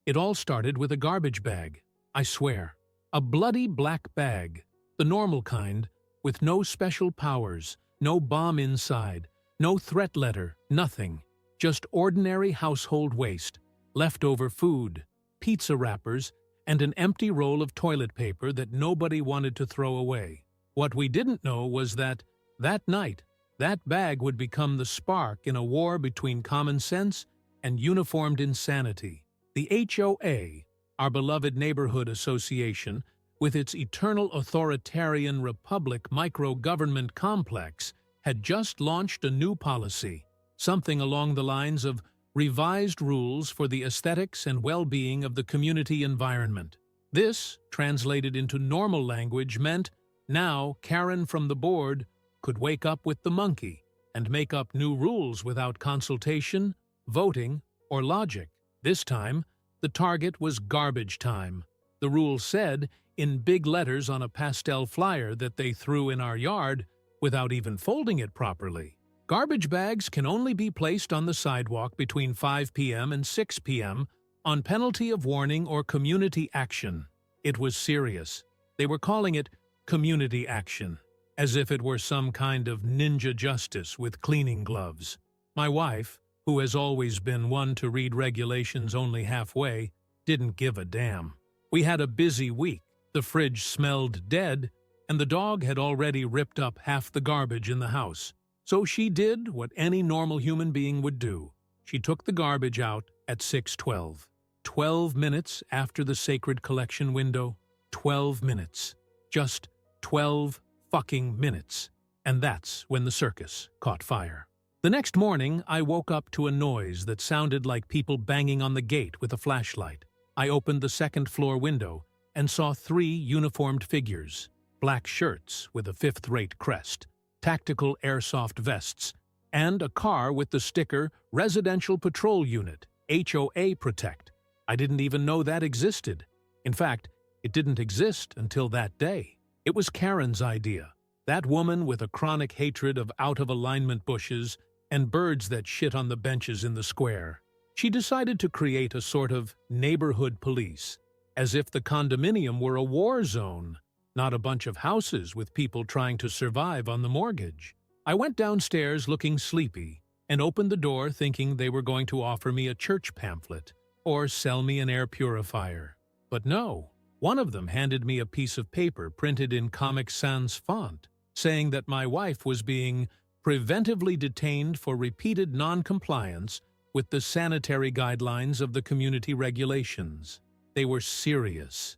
It all started with a garbage bag, I swear. A bloody black bag, the normal kind, with no special powers, no bomb inside, no threat letter, nothing. Just ordinary household waste, leftover food, pizza wrappers, and an empty roll of toilet paper that nobody wanted to throw away. What we didn't know was that night, that bag would become the spark in a war between common sense and uniformed insanity. The HOA, our beloved neighborhood association, with its eternal authoritarian republic micro-government complex, had just launched a new policy, something along the lines of revised rules for the aesthetics and well-being of the community environment. This, translated into normal language, meant now Karen from the board could wake up with the monkey and make up new rules without consultation, voting, or logic. This time, the target was garbage time. The rule said, in big letters on a pastel flyer that they threw in our yard without even folding it properly. Garbage bags can only be placed on the sidewalk between 5 p.m. and 6 p.m. on penalty of warning or community action. It was serious. They were calling it community action, as if it were some kind of ninja justice with cleaning gloves. My wife, who has always been one to read regulations only halfway, didn't give a damn. We had a busy week. The fridge smelled dead, and the dog had already ripped up half the garbage in the house. So she did what any normal human being would do. She took the garbage out at 6:12. 12 minutes after the sacred collection window. 12 minutes. Just 12 fucking minutes. And that's when the circus caught fire. The next morning, I woke up to a noise that sounded like people banging on the gate with a flashlight. I opened the second-floor window and saw 3 uniformed figures, black shirts with a fifth-rate crest, tactical airsoft vests, and a car with the sticker Residential Patrol Unit, HOA Protect. I didn't even know that existed. In fact, it didn't exist until that day. It was Karen's idea. That woman with a chronic hatred of out-of-alignment bushes and birds that shit on the benches in the square. She decided to create a sort of neighborhood police, as if the condominium were a war zone, not a bunch of houses with people trying to survive on the mortgage. I went downstairs looking sleepy and opened the door thinking they were going to offer me a church pamphlet or sell me an air purifier. But no, one of them handed me a piece of paper printed in Comic Sans font, saying that my wife was being preventively detained for repeated non-compliance with the sanitary guidelines of the community regulations. They were serious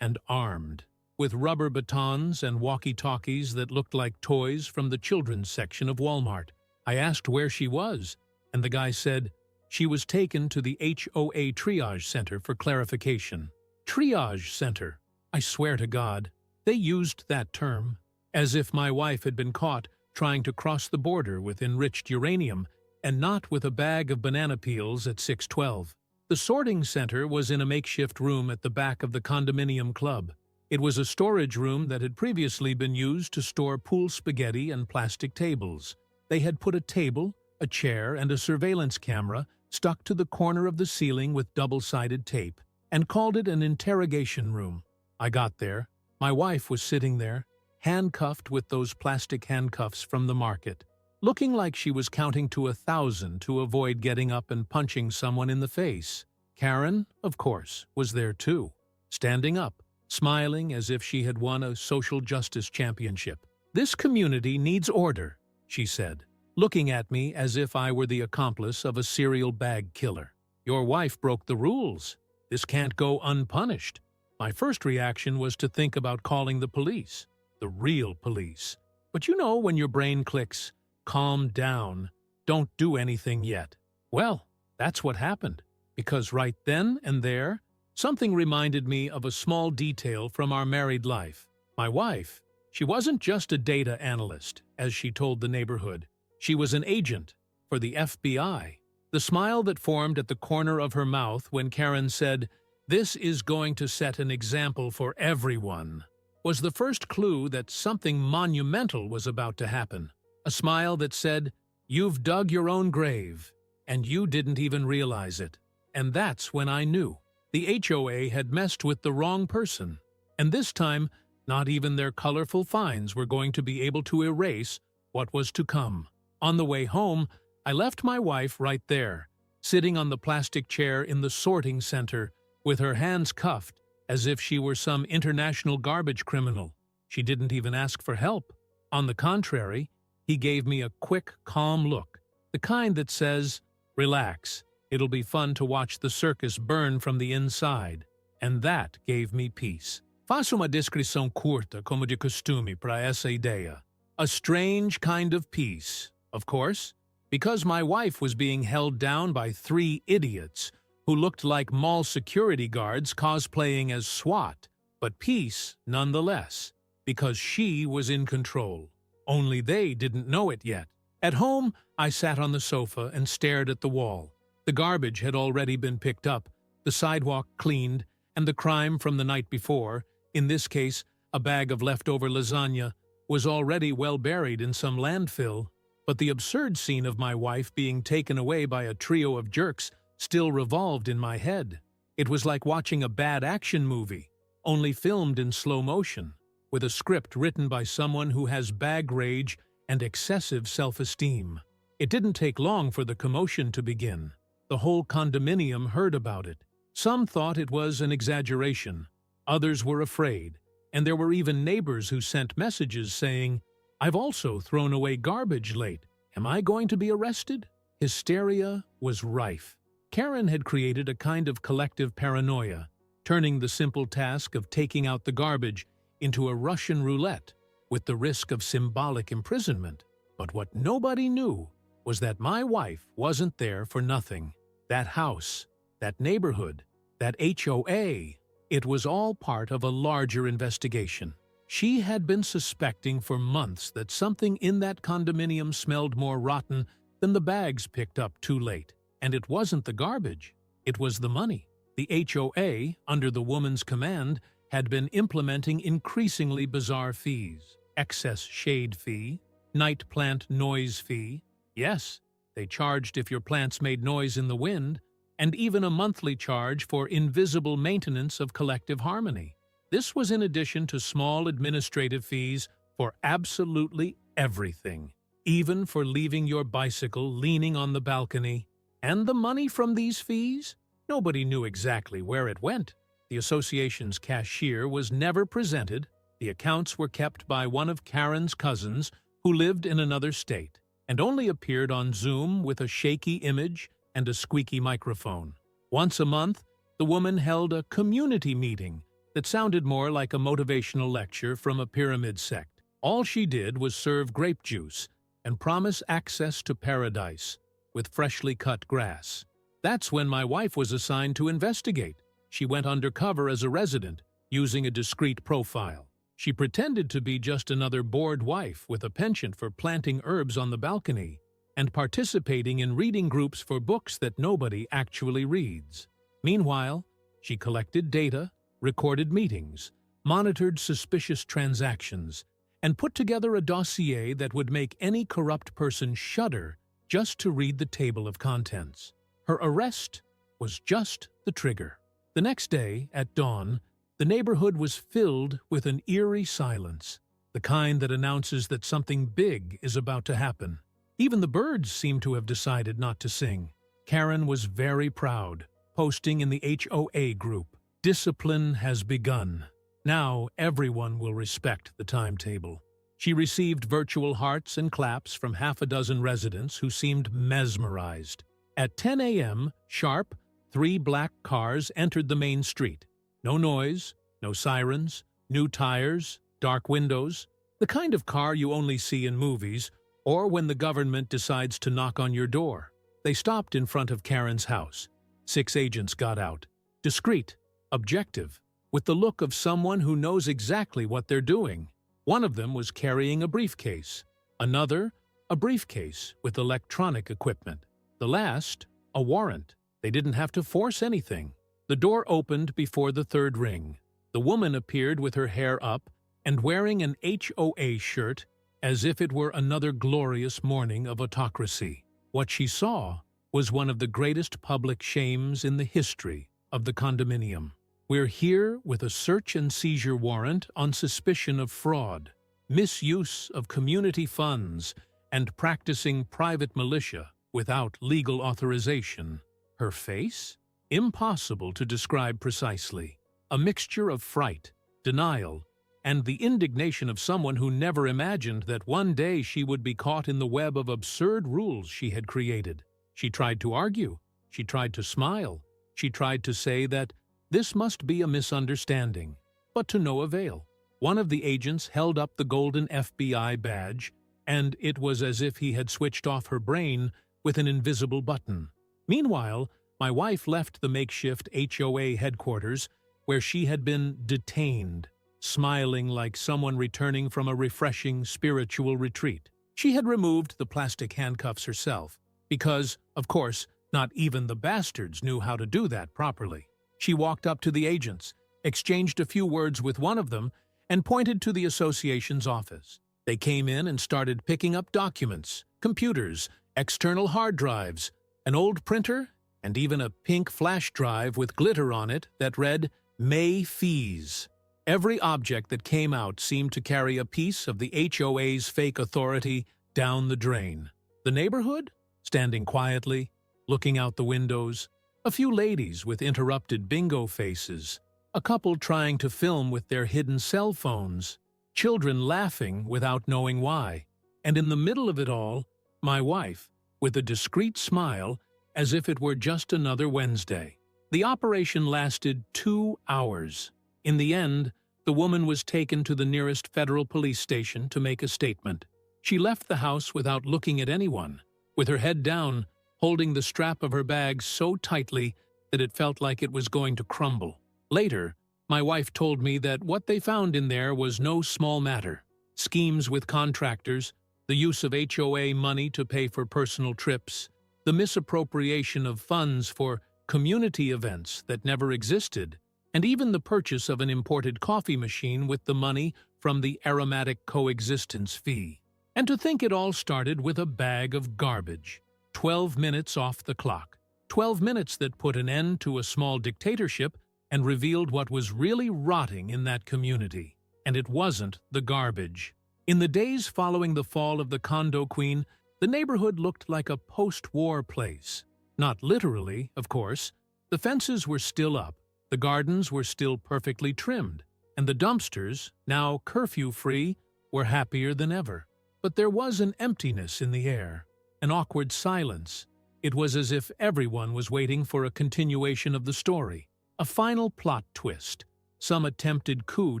and armed, with rubber batons and walkie-talkies that looked like toys from the children's section of Walmart. I asked where she was, and the guy said she was taken to the HOA Triage Center for clarification. Triage Center. I swear to God, they used that term, as if my wife had been caught trying to cross the border with enriched uranium and not with a bag of banana peels at 6:12. The sorting center was in a makeshift room at the back of the condominium club. It was a storage room that had previously been used to store pool spaghetti and plastic tables. They had put a table, a chair, and a surveillance camera stuck to the corner of the ceiling with double-sided tape, and called it an interrogation room. I got there. My wife was sitting there, handcuffed with those plastic handcuffs from the market, looking like she was counting to 1,000 to avoid getting up and punching someone in the face. Karen, of course, was there too, standing up, smiling as if she had won a social justice championship. "This community needs order," she said, looking at me as if I were the accomplice of a serial bag killer. "Your wife broke the rules. This can't go unpunished." My first reaction was to think about calling the police. The real police. But you know when your brain clicks, calm down, don't do anything yet. Well, that's what happened, because right then and there, something reminded me of a small detail from our married life. My wife, she wasn't just a data analyst, as she told the neighborhood. She was an agent for the FBI. The smile that formed at the corner of her mouth when Karen said, "This is going to set an example for everyone," was the first clue that something monumental was about to happen. A smile that said, "You've dug your own grave, and you didn't even realize it." And that's when I knew. The HOA had messed with the wrong person. And this time, not even their colorful fines were going to be able to erase what was to come. On the way home, I left my wife right there, sitting on the plastic chair in the sorting center, with her hands cuffed, as if she were some international garbage criminal. She didn't even ask for help. On the contrary, he gave me a quick, calm look, the kind that says, "Relax, it'll be fun to watch the circus burn from the inside." And that gave me peace. Faço uma descrição curta, como de costume, para essa ideia. A strange kind of peace, of course, because my wife was being held down by 3 idiots who looked like mall security guards cosplaying as SWAT, but peace nonetheless, because she was in control. Only they didn't know it yet. At home, I sat on the sofa and stared at the wall. The garbage had already been picked up, the sidewalk cleaned, and the crime from the night before, in this case, a bag of leftover lasagna, was already well buried in some landfill. But the absurd scene of my wife being taken away by a trio of jerks still revolved in my head. It was like watching a bad action movie, only filmed in slow motion, with a script written by someone who has bag rage and excessive self-esteem. It didn't take long for the commotion to begin. The whole condominium heard about it. Some thought it was an exaggeration. Others were afraid, and there were even neighbors who sent messages saying, "I've also thrown away garbage late. Am I going to be arrested?" Hysteria was rife. Karen had created a kind of collective paranoia, turning the simple task of taking out the garbage into a Russian roulette with the risk of symbolic imprisonment. But what nobody knew was that my wife wasn't there for nothing. That house, that neighborhood, that HOA, it was all part of a larger investigation. She had been suspecting for months that something in that condominium smelled more rotten than the bags picked up too late. And it wasn't the garbage, it was the money. The HOA, under the woman's command, had been implementing increasingly bizarre fees. Excess shade fee, night plant noise fee. Yes, they charged if your plants made noise in the wind, and even a monthly charge for invisible maintenance of collective harmony. This was in addition to small administrative fees for absolutely everything, even for leaving your bicycle leaning on the balcony. And the money from these fees? Nobody knew exactly where it went. The association's cashier was never presented. The accounts were kept by one of Karen's cousins who lived in another state and only appeared on Zoom with a shaky image and a squeaky microphone. Once a month, the woman held a community meeting that sounded more like a motivational lecture from a pyramid sect. All she did was serve grape juice and promise access to paradise with freshly cut grass. That's when my wife was assigned to investigate. She went undercover as a resident, using a discreet profile. She pretended to be just another bored wife with a penchant for planting herbs on the balcony and participating in reading groups for books that nobody actually reads. Meanwhile, she collected data, recorded meetings, monitored suspicious transactions, and put together a dossier that would make any corrupt person shudder just to read the table of contents. Her arrest was just the trigger. The next day, at dawn, the neighborhood was filled with an eerie silence, the kind that announces that something big is about to happen. Even the birds seemed to have decided not to sing. Karen was very proud, posting in the HOA group, "Discipline has begun. Now everyone will respect the timetable." She received virtual hearts and claps from half a dozen residents who seemed mesmerized. At 10 a.m. sharp, 3 black cars entered the main street. No noise, no sirens, new tires, dark windows, the kind of car you only see in movies or when the government decides to knock on your door. They stopped in front of Karen's house. 6 agents got out, discreet, objective, with the look of someone who knows exactly what they're doing. One of them was carrying a briefcase, another, a briefcase with electronic equipment. The last, a warrant. They didn't have to force anything. The door opened before the 3rd ring. The woman appeared with her hair up and wearing an HOA shirt as if it were another glorious morning of autocracy. What she saw was one of the greatest public shames in the history of the condominium. We're here with a search and seizure warrant on suspicion of fraud, misuse of community funds, and practicing private militia without legal authorization. Her face? Impossible to describe precisely. A mixture of fright, denial, and the indignation of someone who never imagined that one day she would be caught in the web of absurd rules she had created. She tried to argue. She tried to smile. She tried to say that this must be a misunderstanding, but to no avail. One of the agents held up the golden FBI badge, and it was as if he had switched off her brain with an invisible button. Meanwhile, my wife left the makeshift HOA headquarters, where she had been detained, smiling like someone returning from a refreshing spiritual retreat. She had removed the plastic handcuffs herself, because, of course, not even the bastards knew how to do that properly. She walked up to the agents, exchanged a few words with one of them, and pointed to the association's office. They came in and started picking up documents, computers, external hard drives, an old printer, and even a pink flash drive with glitter on it that read, "May Fees." Every object that came out seemed to carry a piece of the HOA's fake authority down the drain. The neighborhood? Standing quietly, looking out the windows, a few ladies with interrupted bingo faces, a couple trying to film with their hidden cell phones, children laughing without knowing why, and in the middle of it all, my wife, with a discreet smile, as if it were just another Wednesday. The operation lasted 2 hours. In the end, the woman was taken to the nearest federal police station to make a statement. She left the house without looking at anyone, with her head down, holding the strap of her bag so tightly that it felt like it was going to crumble. Later, my wife told me that what they found in there was no small matter. Schemes with contractors, the use of HOA money to pay for personal trips, the misappropriation of funds for community events that never existed, and even the purchase of an imported coffee machine with the money from the aromatic coexistence fee. And to think it all started with a bag of garbage. 12 minutes off the clock. 12 minutes that put an end to a small dictatorship and revealed what was really rotting in that community. And it wasn't the garbage. In the days following the fall of the condo queen, the neighborhood looked like a post-war place. Not literally, of course. The fences were still up, the gardens were still perfectly trimmed, and the dumpsters, now curfew-free, were happier than ever. But there was an emptiness in the air, an awkward silence. It was as if everyone was waiting for a continuation of the story, a final plot twist, some attempted coup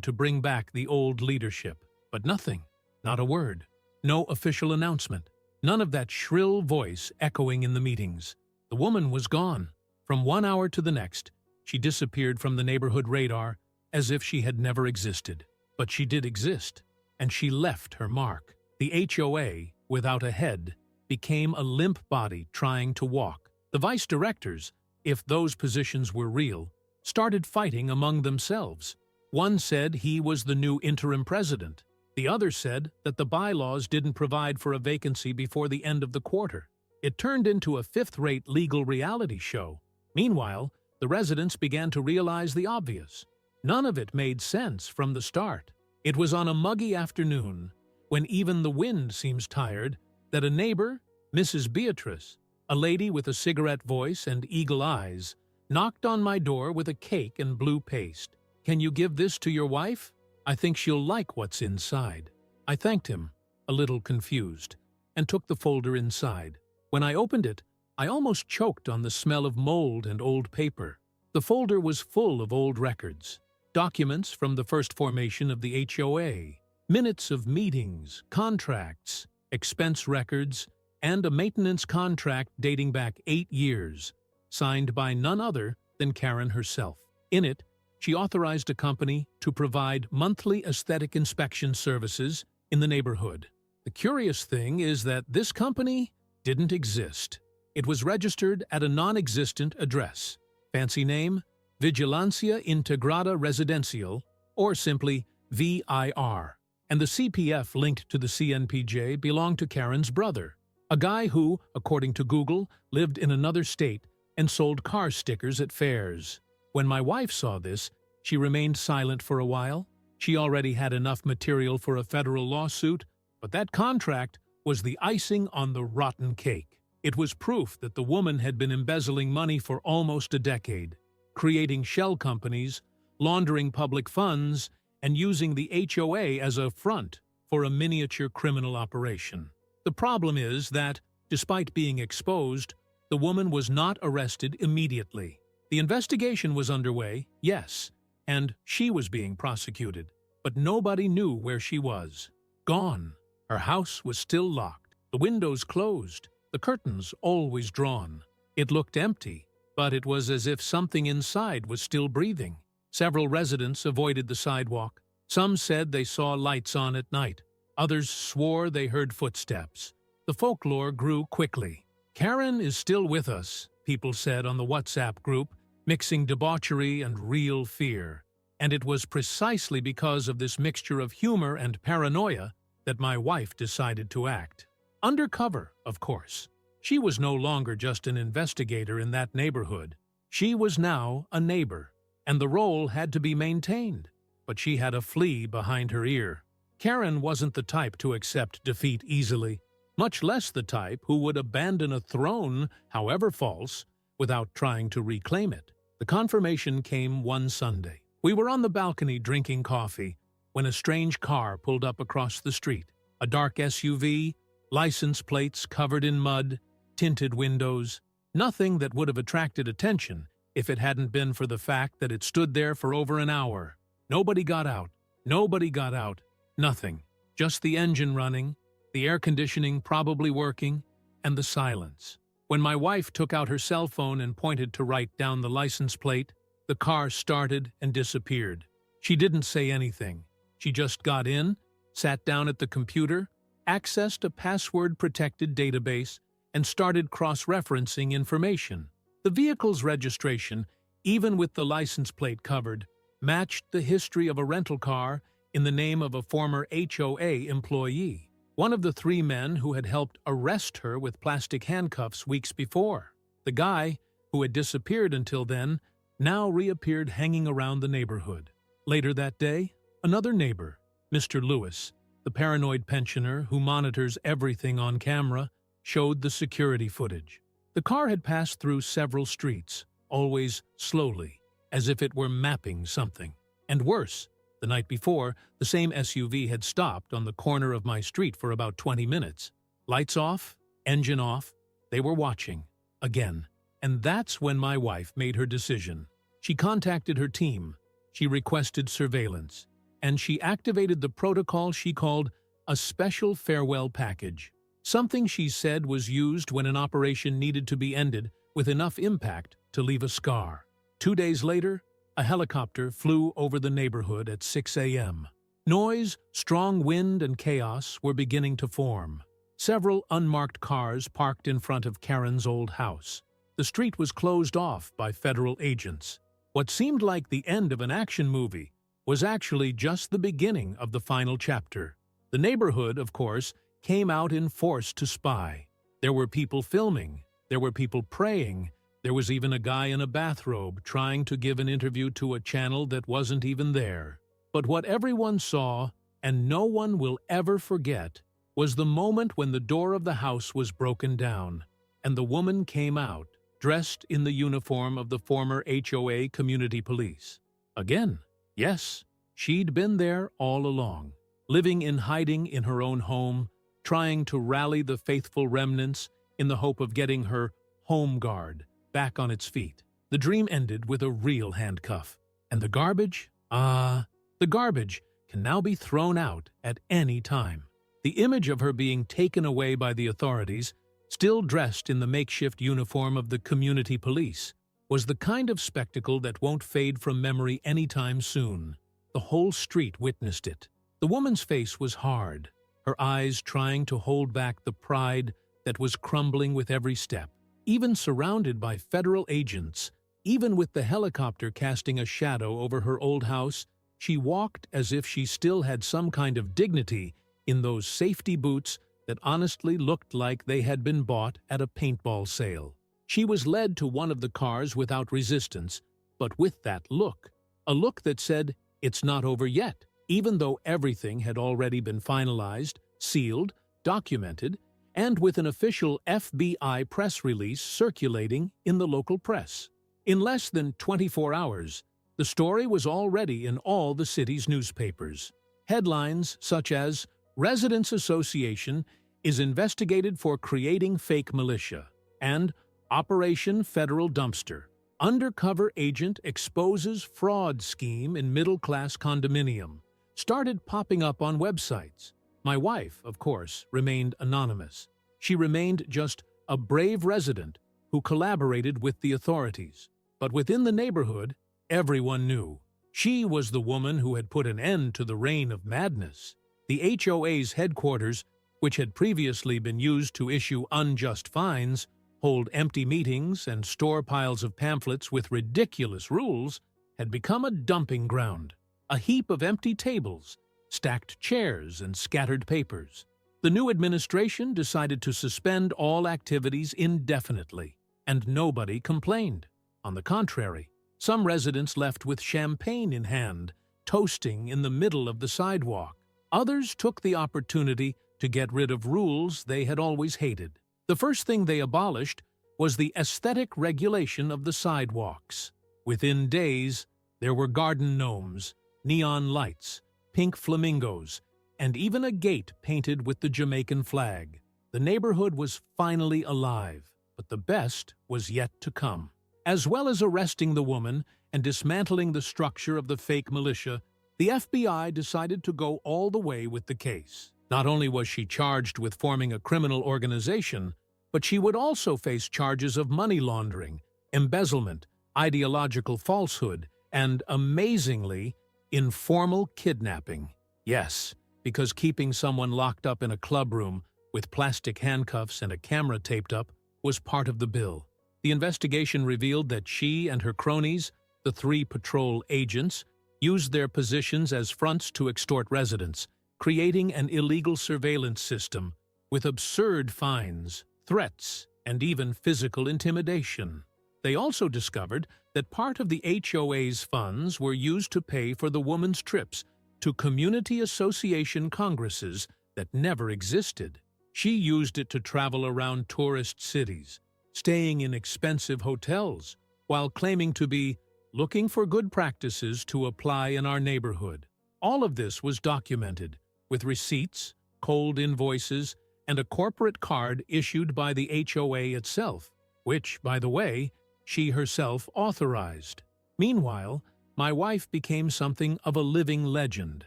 to bring back the old leadership. But nothing, not a word, no official announcement, none of that shrill voice echoing in the meetings. The woman was gone. From 1 hour to the next, she disappeared from the neighborhood radar as if she had never existed. But she did exist, and she left her mark. The HOA, without a head, became a limp body trying to walk. The vice directors, if those positions were real, started fighting among themselves. One said he was the new interim president. The other said that the bylaws didn't provide for a vacancy before the end of the quarter. It turned into a fifth-rate legal reality show. Meanwhile, the residents began to realize the obvious. None of it made sense from the start. It was on a muggy afternoon, when even the wind seems tired, that a neighbor, Mrs. Beatrice, a lady with a cigarette voice and eagle eyes, knocked on my door with a cake and blue paste. "Can you give this to your wife? I think she'll like what's inside." I thanked him, a little confused, and took the folder inside. When I opened it, I almost choked on the smell of mold and old paper. The folder was full of old records, documents from the first formation of the HOA, minutes of meetings, contracts, expense records, and a maintenance contract dating back 8 years, signed by none other than Karen herself. In it, she authorized a company to provide monthly aesthetic inspection services in the neighborhood. The curious thing is that this company didn't exist. It was registered at a non-existent address. Fancy name, Vigilancia Integrada Residencial, or simply VIR. And the CPF linked to the CNPJ belonged to Karen's brother, A guy who, according to Google, lived in another state and sold car stickers at fairs. When my wife saw this, she remained silent for a while. She already had enough material for a federal lawsuit, but that contract was the icing on the rotten cake. It was proof that the woman had been embezzling money for almost a decade, creating shell companies, laundering public funds, and using the HOA as a front for a miniature criminal operation. The problem is that, despite being exposed, the woman was not arrested immediately. The investigation was underway, yes, and she was being prosecuted, but nobody knew where she was. Gone. Her house was still locked, the windows closed, the curtains always drawn. It looked empty, but it was as if something inside was still breathing. Several residents avoided the sidewalk. Some said they saw lights on at night. Others swore they heard footsteps. The folklore grew quickly. "Karen is still with us," people said on the WhatsApp group, mixing debauchery and real fear. And it was precisely because of this mixture of humor and paranoia that my wife decided to act. Undercover, of course. She was no longer just an investigator in that neighborhood. She was now a neighbor, and the role had to be maintained. But she had a flea behind her ear. Karen wasn't the type to accept defeat easily, much less the type who would abandon a throne, however false, without trying to reclaim it. The confirmation came one Sunday. We were on the balcony drinking coffee when a strange car pulled up across the street. A dark SUV, license plates covered in mud, tinted windows. Nothing that would have attracted attention if it hadn't been for the fact that it stood there for over an hour. Nobody got out. Nobody got out. Nothing. Just the engine running, the air conditioning probably working, and the silence. When my wife took out her cell phone and pointed to write down the license plate, the car started and disappeared. She didn't say anything. She just got in, sat down at the computer, accessed a password-protected database, and started cross-referencing information. The vehicle's registration, even with the license plate covered, matched the history of a rental car in the name of a former HOA employee, one of the three men who had helped arrest her with plastic handcuffs weeks before. The guy, who had disappeared until then, now reappeared hanging around the neighborhood. Later that day, another neighbor, Mr. Lewis, the paranoid pensioner who monitors everything on camera, showed the security footage. The car had passed through several streets, always slowly, as if it were mapping something. And worse, the night before, the same SUV had stopped on the corner of my street for about 20 minutes. Lights off, engine off, they were watching, again. And that's when my wife made her decision. She contacted her team, she requested surveillance, and she activated the protocol she called a special farewell package. Something she said was used when an operation needed to be ended with enough impact to leave a scar. 2 days later, a helicopter flew over the neighborhood at 6 a.m. Noise, strong wind, and chaos were beginning to form. Several unmarked cars parked in front of Karen's old house. The street was closed off by federal agents. What seemed like the end of an action movie was actually just the beginning of the final chapter. The neighborhood, of course, came out in force to spy. There were people filming, there were people praying, there was even a guy in a bathrobe trying to give an interview to a channel that wasn't even there. But what everyone saw, and no one will ever forget, was the moment when the door of the house was broken down, and the woman came out, dressed in the uniform of the former HOA community police. Again, yes, she'd been there all along, living in hiding in her own home, trying to rally the faithful remnants in the hope of getting her home guard back on its feet. The dream ended with a real handcuff. And the garbage? The garbage can now be thrown out at any time. The image of her being taken away by the authorities, still dressed in the makeshift uniform of the community police, was the kind of spectacle that won't fade from memory anytime soon. The whole street witnessed it. The woman's face was hard, her eyes trying to hold back the pride that was crumbling with every step. Even surrounded by federal agents, even with the helicopter casting a shadow over her old house, she walked as if she still had some kind of dignity in those safety boots that honestly looked like they had been bought at a paintball sale. She was led to one of the cars without resistance, but with that look. A look that said, "It's not over yet," even though everything had already been finalized, sealed, documented, and with an official FBI press release circulating in the local press. In less than 24 hours, the story was already in all the city's newspapers. Headlines such as, "Residents Association is investigated for creating fake militia," and "Operation Federal Dumpster. Undercover agent exposes fraud scheme in middle-class condominium," started popping up on websites. My wife, of course, remained anonymous. She remained just a brave resident who collaborated with the authorities. But within the neighborhood, everyone knew. She was the woman who had put an end to the reign of madness. The HOA's headquarters, which had previously been used to issue unjust fines, hold empty meetings, and store piles of pamphlets with ridiculous rules, had become a dumping ground, a heap of empty tables, stacked chairs, and scattered papers. The new administration decided to suspend all activities indefinitely, and nobody complained. On the contrary, some residents left with champagne in hand, toasting in the middle of the sidewalk. Others took the opportunity to get rid of rules they had always hated. The first thing they abolished was the aesthetic regulation of the sidewalks. Within days, there were garden gnomes, neon lights, pink flamingos, and even a gate painted with the Jamaican flag. The neighborhood was finally alive, but the best was yet to come. As well as arresting the woman and dismantling the structure of the fake militia, the FBI decided to go all the way with the case. Not only was she charged with forming a criminal organization, but she would also face charges of money laundering, embezzlement, ideological falsehood, and, amazingly, informal kidnapping. Yes, because keeping someone locked up in a club room with plastic handcuffs and a camera taped up was part of the bill. The investigation revealed that she and her cronies, the 3 patrol agents, used their positions as fronts to extort residents, creating an illegal surveillance system with absurd fines, threats, and even physical intimidation. They also discovered that part of the HOA's funds were used to pay for the woman's trips to community association congresses that never existed. She used it to travel around tourist cities, staying in expensive hotels, while claiming to be looking for good practices to apply in our neighborhood. All of this was documented, with receipts, cold invoices, and a corporate card issued by the HOA itself, which, by the way, she herself authorized. Meanwhile, my wife became something of a living legend.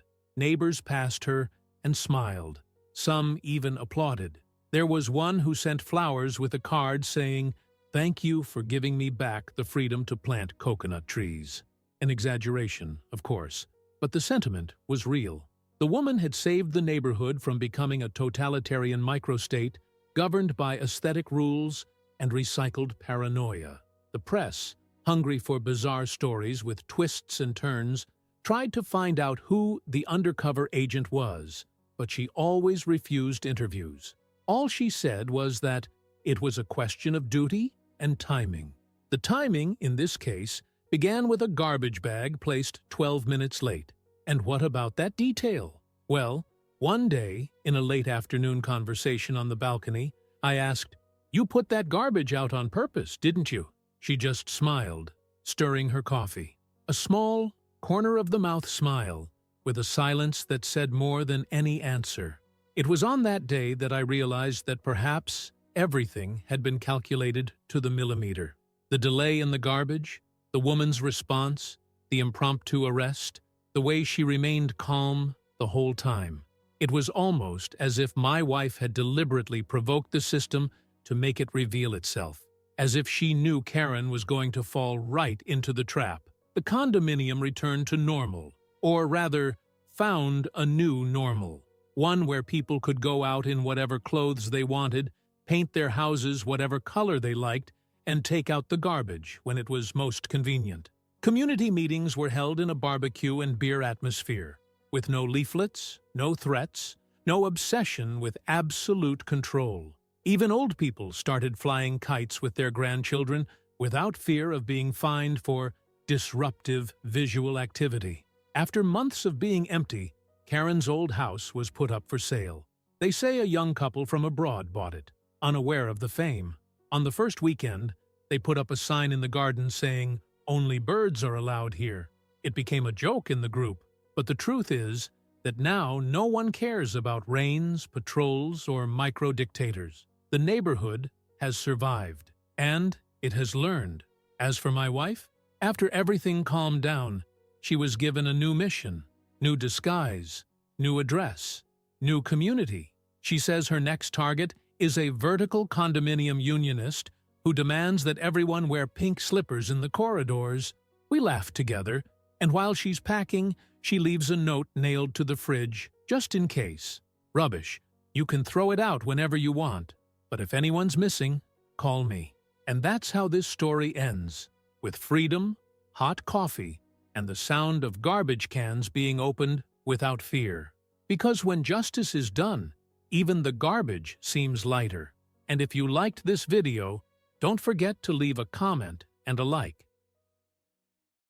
Neighbors passed her and smiled. Some even applauded. There was one who sent flowers with a card saying, "Thank you for giving me back the freedom to plant coconut trees." An exaggeration, of course, but the sentiment was real. The woman had saved the neighborhood from becoming a totalitarian microstate governed by aesthetic rules and recycled paranoia. The press, hungry for bizarre stories with twists and turns, tried to find out who the undercover agent was, but she always refused interviews. All she said was that it was a question of duty and timing. The timing, in this case, began with a garbage bag placed 12 minutes late. And what about that detail? Well, one day, in a late afternoon conversation on the balcony, I asked, "You put that garbage out on purpose, didn't you?" She just smiled, stirring her coffee. A small, corner-of-the-mouth smile, with a silence that said more than any answer. It was on that day that I realized that perhaps everything had been calculated to the millimeter. The delay in the garbage, the woman's response, the impromptu arrest, the way she remained calm the whole time. It was almost as if my wife had deliberately provoked the system to make it reveal itself, as if she knew Karen was going to fall right into the trap. The condominium returned to normal, or rather, found a new normal. One where people could go out in whatever clothes they wanted, paint their houses whatever color they liked, and take out the garbage when it was most convenient. Community meetings were held in a barbecue and beer atmosphere, with no leaflets, no threats, no obsession with absolute control. Even old people started flying kites with their grandchildren without fear of being fined for disruptive visual activity. After months of being empty, Karen's old house was put up for sale. They say a young couple from abroad bought it, unaware of the fame. On the first weekend, they put up a sign in the garden saying, "Only birds are allowed here." It became a joke in the group, but the truth is that now no one cares about rains, patrols, or micro-dictators. The neighborhood has survived, and it has learned. As for my wife, after everything calmed down, she was given a new mission, new disguise, new address, new community. She says her next target is a vertical condominium unionist who demands that everyone wear pink slippers in the corridors. We laugh together, and while she's packing, she leaves a note nailed to the fridge, just in case. Rubbish. You can throw it out whenever you want, but if anyone's missing, call me. And that's how this story ends, with freedom, hot coffee, and the sound of garbage cans being opened without fear. Because when justice is done, even the garbage seems lighter. And if you liked this video, don't forget to leave a comment and a like.